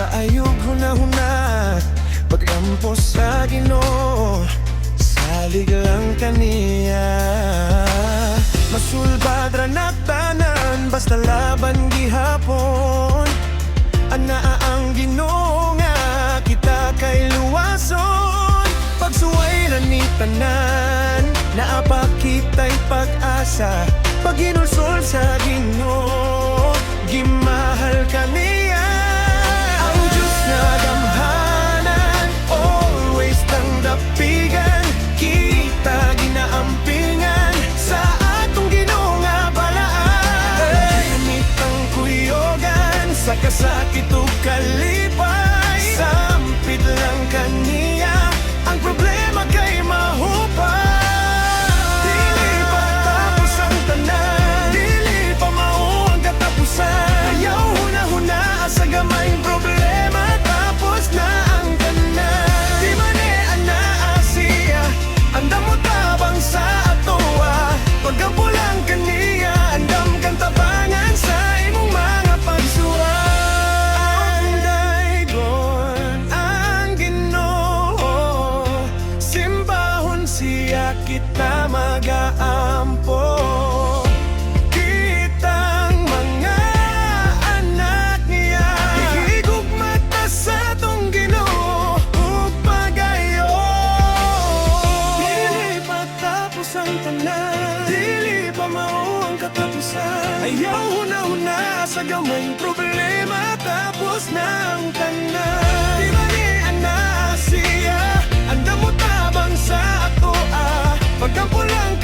kaayog huna-huna, pag-ampo sa Ginoo, salig lang kaniya. Masulbad ra nagtanan, basta laban gihapon. Anaa ang Ginoo nga kita kay luwason. Pagsuway ra ni tanan, naapakitay pag-asa. Pag-inulsol sa Ginoo, gimahal kaniya. Ang Diyos nga damhanan, always tangdapigan. Kita ginaampingan sa atong Ginoo nga balaan. Gamit ang kuyogan sa kasakit ug kalipay. Sampit lang kaniya, ang problema kay mahupay. Kita mag-aampo, kitang mga anak niya. Ihigugma ta sa tong Ginoo ug pagayo. Dili patapos ang tanan, dili pa mao ang katapusan. Ayaw huna-huna sa gamayng problema, tapos na ang tanan. Di ba ni ana siya, andam mo tabang sa ato. Pagkampo lang